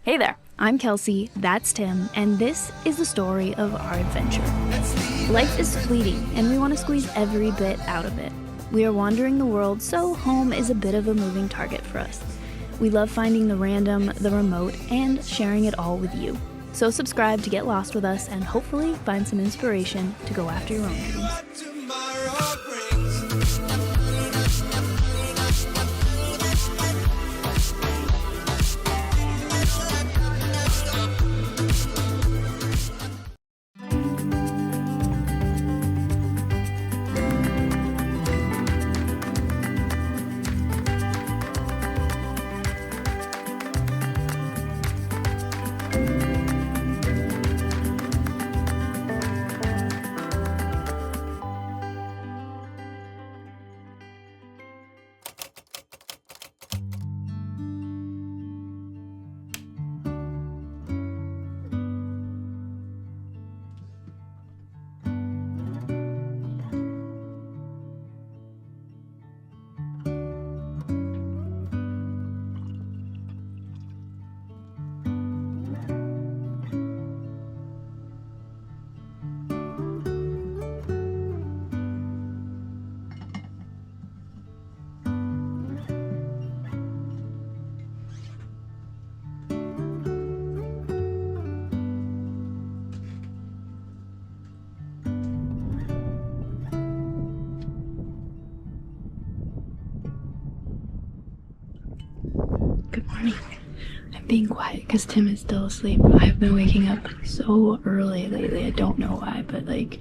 Hey there, I'm Kelsey, that's Tim, and this is the story of our adventure. Life is fleeting, and we want to squeeze every bit out of it. We are wandering the world, so home is a bit of a moving target for us. We love finding the random, the remote, and sharing it all with you. So subscribe to get lost with us and hopefully find some inspiration to go after your own dreams. Good morning. I'm being quiet because Tim is still asleep. I've been waking up so early lately. I don't know why, but like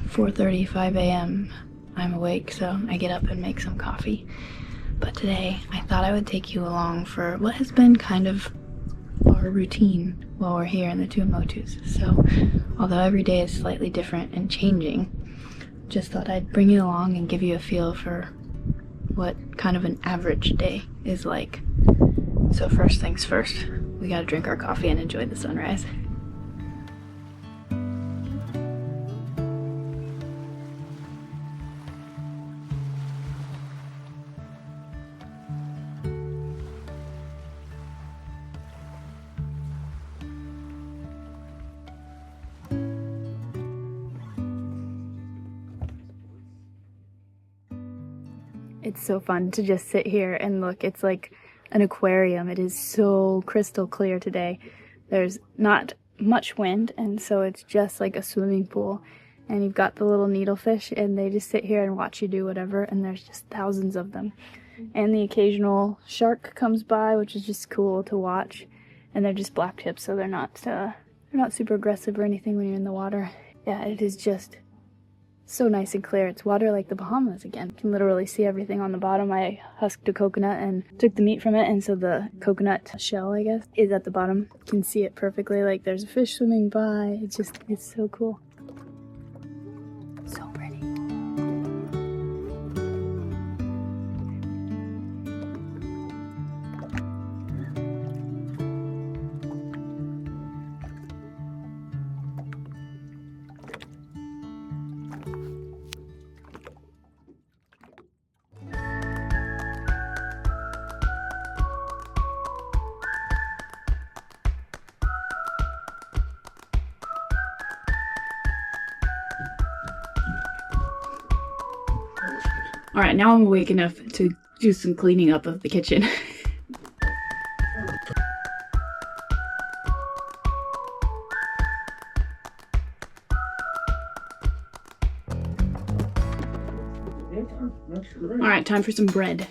4:35 a.m. I'm awake, so I get up and make some coffee. But today, I thought I would take you along for what has been kind of our routine while we're here in the Tuamotus. So, although every day is slightly different and changing, just thought I'd bring you along and give you a feel for what kind of an average day is like. So first things first, we gotta drink our coffee and enjoy the sunrise. It's so fun to just sit here and look. It's like an aquarium. It is so crystal clear today. There's not much wind, and so it's just like a swimming pool. And you've got the little needlefish, and they just sit here and watch you do whatever, and there's just thousands of them. And the occasional shark comes by, which is just cool to watch. And they're just black tips, so they're not super aggressive or anything when you're in the water. Yeah, it is just so nice and clear. It's water like the Bahamas again. You can literally see everything on the bottom. I husked a coconut and took the meat from it, and so the coconut shell, I guess, is at the bottom. You can see it perfectly. Like there's a fish swimming by. It's so cool. So pretty. Alright, now I'm awake enough to do some cleaning up of the kitchen. Alright, time for some bread.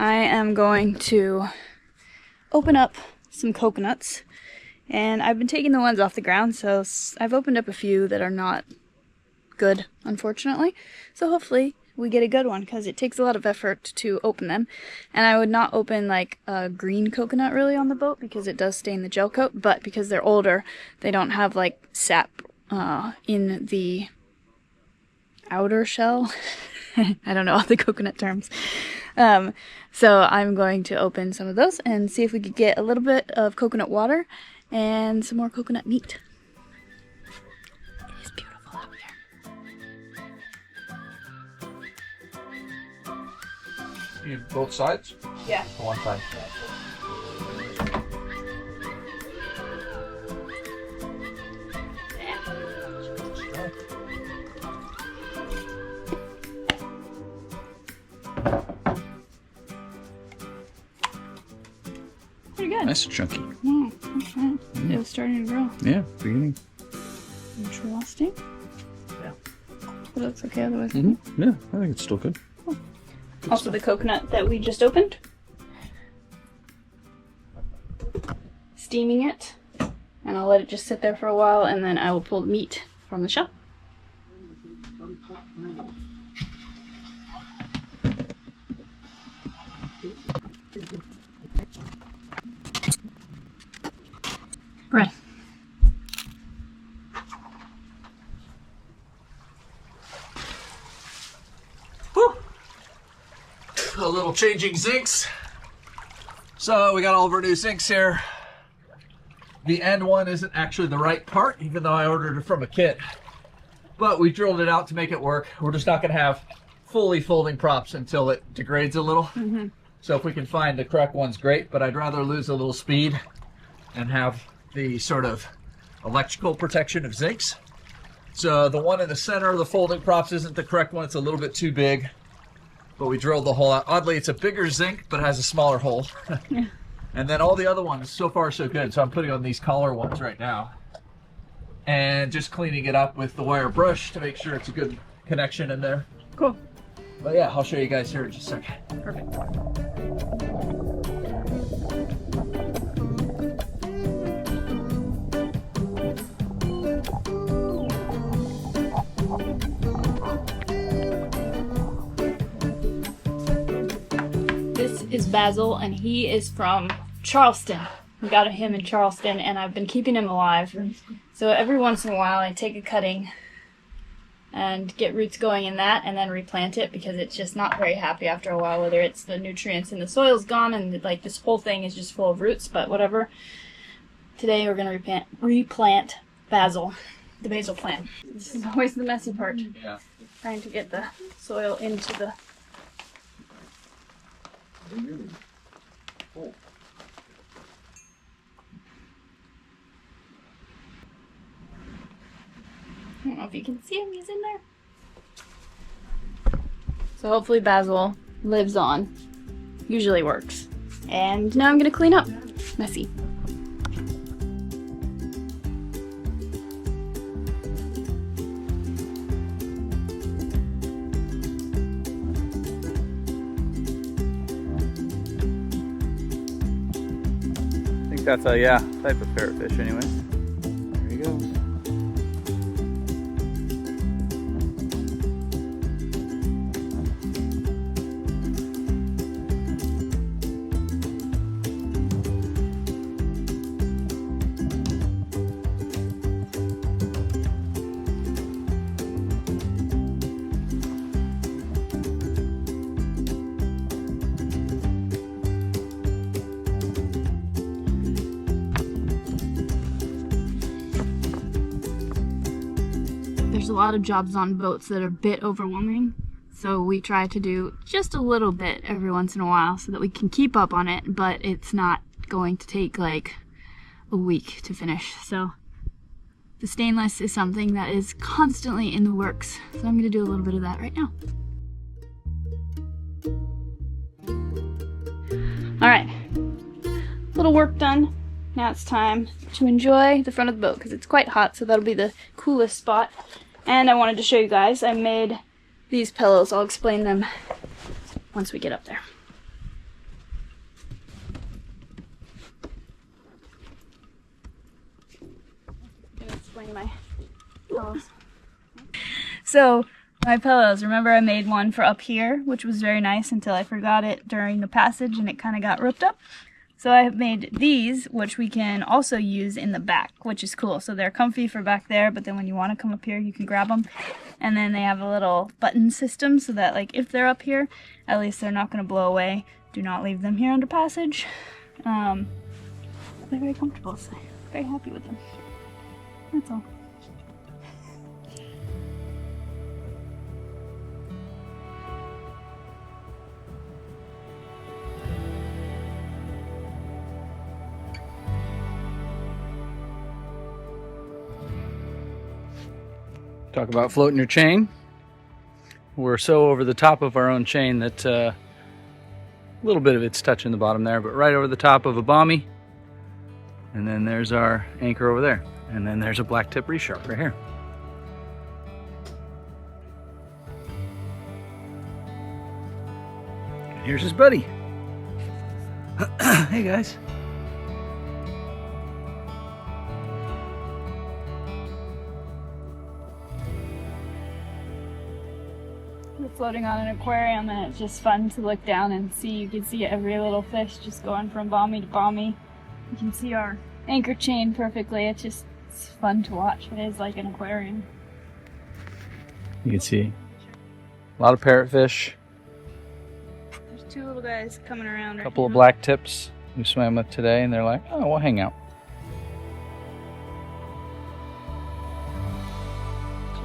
I am going to open up some coconuts, and I've been taking the ones off the ground, so I've opened up a few that are not good, unfortunately. So hopefully we get a good one, because it takes a lot of effort to open them. And I would not open like a green coconut really on the boat because it does stain the gel coat, but because they're older, they don't have like sap in the outer shell. I don't know all the coconut terms. So I'm going to open some of those and see if we could get a little bit of coconut water and some more coconut meat. It is beautiful out here. You both sides? Yeah. One side. Pretty good. Nice and chunky. Yeah, that's right. It was starting to grow. Yeah, beginning. Interesting. Yeah. But that's okay otherwise. Mm-hmm. Yeah, I think it's still good. Cool. Also the coconut that we just opened. Steaming it. And I'll let it just sit there for a while, and then I will pull the meat from the shell. Right. Whew. A little changing zincs. So we got all of our new zincs here. The end one isn't actually the right part, even though I ordered it from a kit. But we drilled it out to make it work. We're just not going to have fully folding props until it degrades a little. Mm-hmm. So if we can find the correct one's great, but I'd rather lose a little speed and have the sort of electrical protection of zincs. So the one in the center of the folding props isn't the correct one. It's a little bit too big, but we drilled the hole out. Oddly, it's a bigger zinc, but has a smaller hole. Yeah. And then all the other ones, so far so good. So I'm putting on these collar ones right now and just cleaning it up with the wire brush to make sure it's a good connection in there. Cool. But yeah, I'll show you guys here in just a second. Perfect. This is Basil, and he is from Charleston. We got him in Charleston, and I've been keeping him alive. So every once in a while I take a cutting and get roots going in that, and then replant it, because it's just not very happy after a while, whether it's the nutrients in the soil's gone and like this whole thing is just full of roots, but whatever. Today we're going to replant basil, the basil plant. This is always the messy part. Yeah. Trying to get the soil into the... Cool. I don't know if you can see him, he's in there. So hopefully basil lives on. Usually works. And now I'm gonna clean up. Messy. I think that's a type of parrotfish anyway. There he goes. There's a lot of jobs on boats that are a bit overwhelming, so we try to do just a little bit every once in a while so that we can keep up on it, but it's not going to take like a week to finish. So the stainless is something that is constantly in the works, so I'm gonna do a little bit of that right now. Alright, little work done. Now it's time to enjoy the front of the boat because it's quite hot, so that'll be the coolest spot. And I wanted to show you guys, I made these pillows. I'll explain them once we get up there. I'm gonna explain my pillows. So My pillows. Remember I made one for up here, which was very nice until I forgot it during the passage and it kind of got ripped up. So I have made these, which we can also use in the back, which is cool. So they're comfy for back there, but then when you want to come up here, you can grab them. And then they have a little button system so that like if they're up here, at least they're not going to blow away. Do not leave them here under passage. They're very comfortable, so I'm very happy with them. That's all. Talk about floating your chain. We're so over the top of our own chain that a little bit of it's touching the bottom there, but right over the top of a bommy. And then there's our anchor over there. And then there's a black tip reef shark right here. And here's his buddy. Hey guys. We're floating on an aquarium and it's just fun to look down and see. You can see every little fish just going from bommy to bommy. You can see our anchor chain perfectly. It's fun to watch. It is like an aquarium. You can see a lot of parrotfish. There's two little guys coming around. A couple of black tips we swam with today, and they're like, oh, we'll hang out.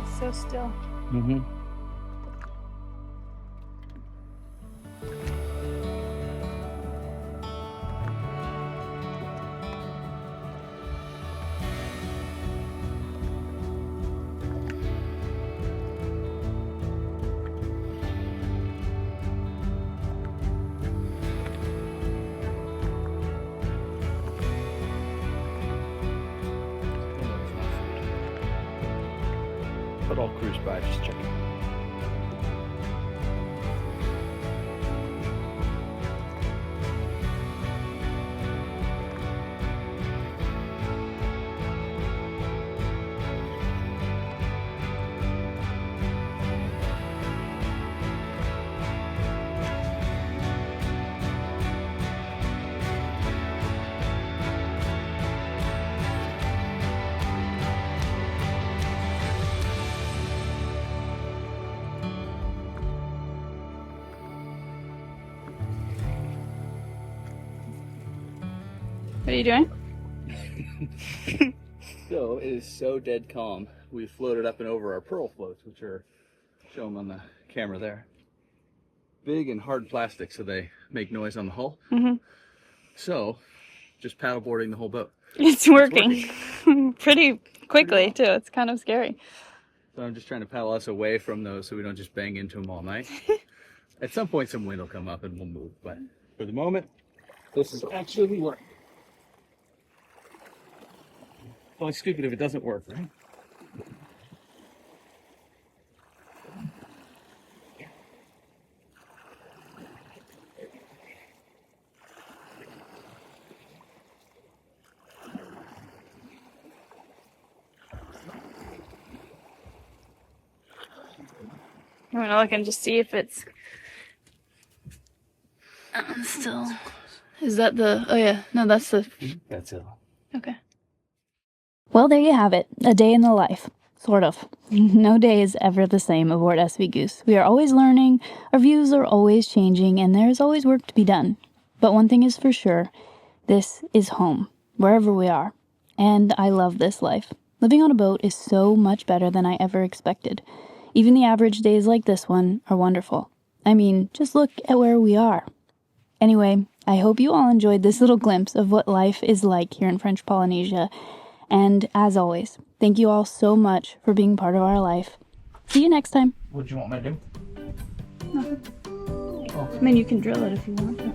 Just so still. Mm-hmm. But I'll cruise by, just checking. What are you doing? So it is so dead calm. We floated up and over our pearl floats, which are shown on the camera there. Big and hard plastic, so they make noise on the hull. Mm-hmm. So just paddleboarding the whole boat. It's working. Pretty quickly too. It's kind of scary. So I'm just trying to paddle us away from those so we don't just bang into them all night. At some point some wind will come up and we'll move, but for the moment, this is actually working. It's only stupid if it doesn't work, right? I'm gonna look and just see if it's still. Is that the? Oh yeah, no, that's the. That's it. Okay. Well, there you have it. A day in the life. Sort of. No day is ever the same aboard SV Goose. We are always learning, our views are always changing, and there is always work to be done. But one thing is for sure, this is home, wherever we are. And I love this life. Living on a boat is so much better than I ever expected. Even the average days like this one are wonderful. I mean, just look at where we are. Anyway, I hope you all enjoyed this little glimpse of what life is like here in French Polynesia. And as always, thank you all so much for being part of our life. See you next time. What do you want me to do? Nothing. Oh. I mean, you can drill it if you want to.